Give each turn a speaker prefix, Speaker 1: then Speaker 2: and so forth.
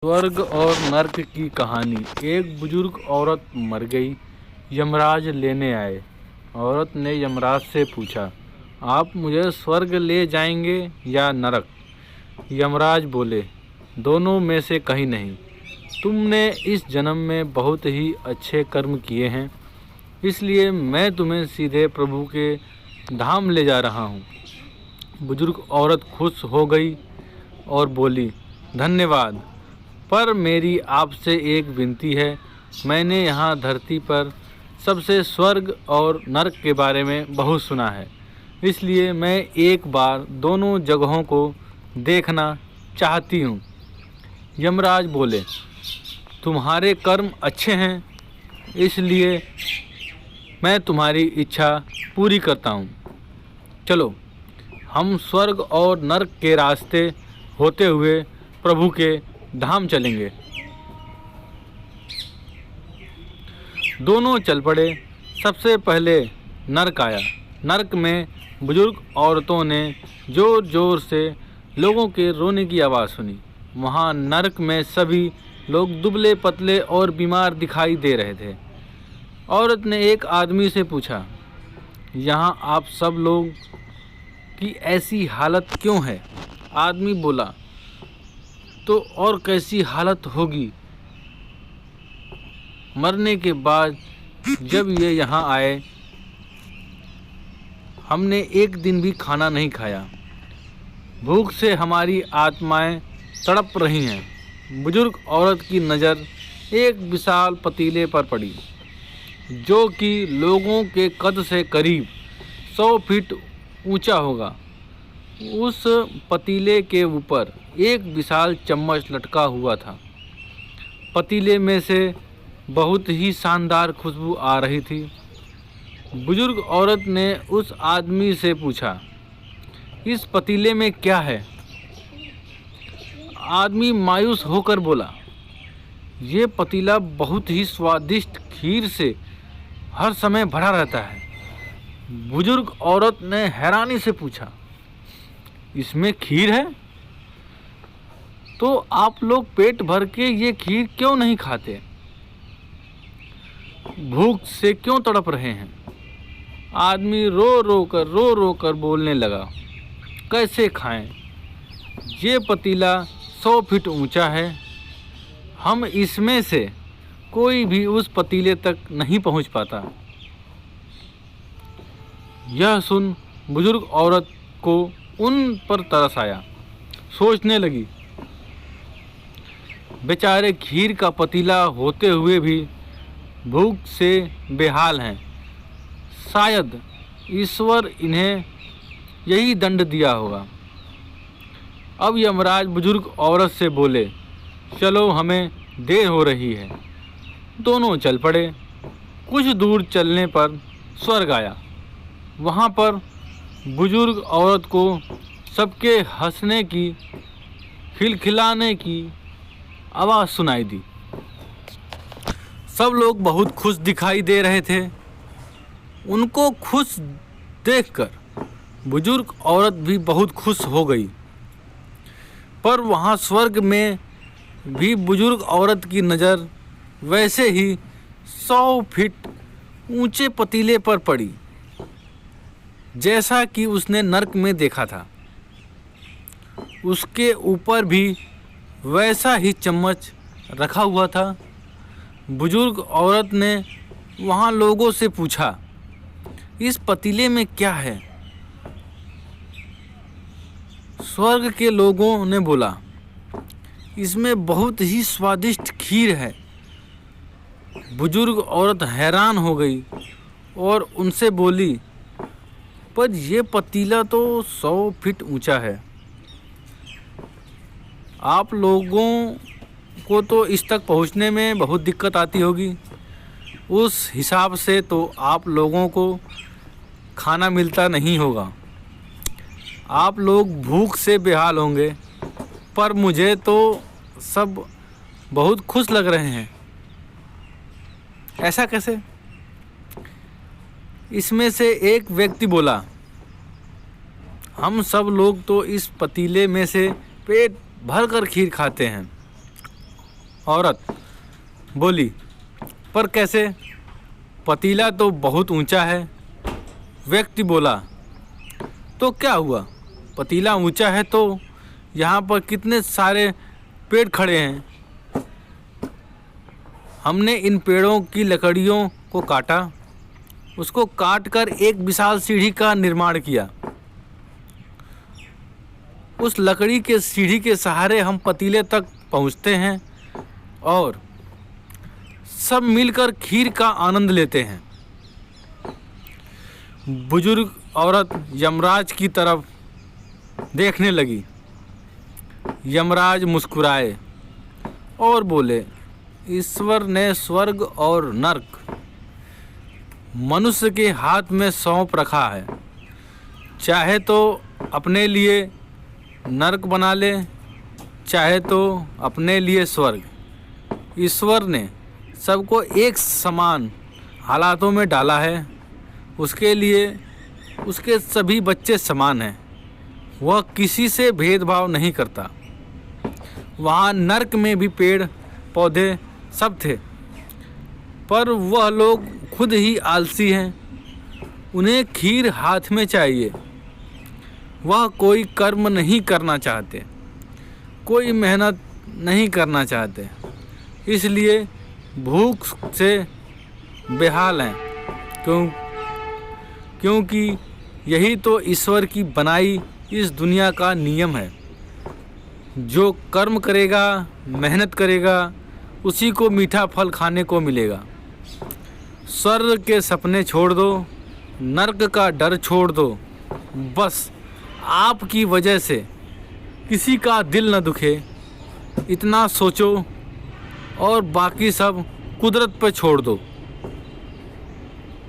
Speaker 1: स्वर्ग और नर्क की कहानी। एक बुजुर्ग औरत मर गई। यमराज लेने आए। औरत ने यमराज से पूछा, आप मुझे स्वर्ग ले जाएंगे या नरक? यमराज बोले, दोनों में से कहीं नहीं। तुमने इस जन्म में बहुत ही अच्छे कर्म किए हैं, इसलिए मैं तुम्हें सीधे प्रभु के धाम ले जा रहा हूँ। बुजुर्ग औरत खुश हो गई और बोली, धन्यवाद, पर मेरी आपसे एक विनती है। मैंने यहाँ धरती पर सबसे स्वर्ग और नरक के बारे में बहुत सुना है, इसलिए मैं एक बार दोनों जगहों को देखना चाहती हूँ। यमराज बोले, तुम्हारे कर्म अच्छे हैं, इसलिए मैं तुम्हारी इच्छा पूरी करता हूँ। चलो, हम स्वर्ग और नरक के रास्ते होते हुए प्रभु के धाम चलेंगे। दोनों चल पड़े। सबसे पहले नरक आया। नरक में बुजुर्ग औरतों ने ज़ोर ज़ोर से लोगों के रोने की आवाज़ सुनी। वहाँ नरक में सभी लोग दुबले पतले और बीमार दिखाई दे रहे थे। औरत ने एक आदमी से पूछा, यहाँ आप सब लोग की ऐसी हालत क्यों है? आदमी बोला, तो और कैसी हालत होगी? मरने के बाद जब ये यहाँ आए, हमने एक दिन भी खाना नहीं खाया। भूख से हमारी आत्माएं तड़प रही हैं। बुजुर्ग औरत की नज़र एक विशाल पतीले पर पड़ी, जो कि लोगों के कद से करीब 100 फीट ऊंचा होगा। उस पतीले के ऊपर एक विशाल चम्मच लटका हुआ था। पतीले में से बहुत ही शानदार खुशबू आ रही थी। बुजुर्ग औरत ने उस आदमी से पूछा, इस पतीले में क्या है? आदमी मायूस होकर बोला, ये पतीला बहुत ही स्वादिष्ट खीर से हर समय भरा रहता है। बुजुर्ग औरत ने हैरानी से पूछा, इसमें खीर है? तो आप लोग पेट भर के ये खीर क्यों नहीं खाते? भूख से क्यों तड़प रहे हैं? आदमी रो रो कर बोलने लगा, कैसे खाएं? ये पतीला 100 फीट ऊंचा है। हम इसमें से कोई भी उस पतीले तक नहीं पहुंच पाता। यह सुन बुजुर्ग औरत को उन पर तरस आया। सोचने लगी, बेचारे खीर का पतीला होते हुए भी भूख से बेहाल हैं। शायद ईश्वर इन्हें यही दंड दिया होगा। अब यमराज बुजुर्ग औरत से बोले, चलो, हमें देर हो रही है। दोनों चल पड़े। कुछ दूर चलने पर स्वर्ग आया। वहाँ पर बुजुर्ग औरत को सबके हंसने की, खिलखिलाने की आवाज़ सुनाई दी। सब लोग बहुत खुश दिखाई दे रहे थे। उनको खुश देखकर बुजुर्ग औरत भी बहुत खुश हो गई। पर वहाँ स्वर्ग में भी बुजुर्ग औरत की नज़र वैसे ही 100 फीट ऊंचे पतीले पर पड़ी, जैसा कि उसने नरक में देखा था। उसके ऊपर भी वैसा ही चम्मच रखा हुआ था। बुजुर्ग औरत ने वहाँ लोगों से पूछा, इस पतीले में क्या है? स्वर्ग के लोगों ने बोला, इसमें बहुत ही स्वादिष्ट खीर है। बुजुर्ग औरत हैरान हो गई और उनसे बोली, पर यह पतीला तो 100 फीट ऊंचा है। आप लोगों को तो इस तक पहुंचने में बहुत दिक्कत आती होगी। उस हिसाब से तो आप लोगों को खाना मिलता नहीं होगा। आप लोग भूख से बेहाल होंगे। पर मुझे तो सब बहुत खुश लग रहे हैं। ऐसा कैसे? इसमें से एक व्यक्ति बोला, हम सब लोग तो इस पतीले में से पेट भर कर खीर खाते हैं औरत बोली, पर कैसे? पतीला तो बहुत ऊंचा है। व्यक्ति बोला, तो क्या हुआ? पतीला ऊंचा है तो यहाँ पर कितने सारे पेड़ खड़े हैं। हमने इन पेड़ों की लकड़ियों को काटा, उसको काटकर एक विशाल सीढ़ी का निर्माण किया। उस लकड़ी के सीढ़ी के सहारे हम पतीले तक पहुँचते हैं और सब मिलकर खीर का आनंद लेते हैं। बुजुर्ग औरत यमराज की तरफ देखने लगी। यमराज मुस्कुराए और बोले, ईश्वर ने स्वर्ग और नरक मनुष्य के हाथ में सौंप रखा है। चाहे तो अपने लिए नरक बना ले, चाहे तो अपने लिए स्वर्ग। ईश्वर ने सबको एक समान हालातों में डाला है। उसके लिए उसके सभी बच्चे समान हैं। वह किसी से भेदभाव नहीं करता। वहाँ नरक में भी पेड़ पौधे सब थे, पर वह लोग खुद ही आलसी हैं। उन्हें खीर हाथ में चाहिए। वह कोई कर्म नहीं करना चाहते, कोई मेहनत नहीं करना चाहते, इसलिए भूख से बेहाल हैं। क्योंकि यही तो ईश्वर की बनाई इस दुनिया का नियम है। जो कर्म करेगा, मेहनत करेगा, उसी को मीठा फल खाने को मिलेगा। स्वर्ग के सपने छोड़ दो, नरक का डर छोड़ दो। बस आपकी वजह से किसी का दिल न दुखे, इतना सोचो और बाकी सब कुदरत पर छोड़ दो।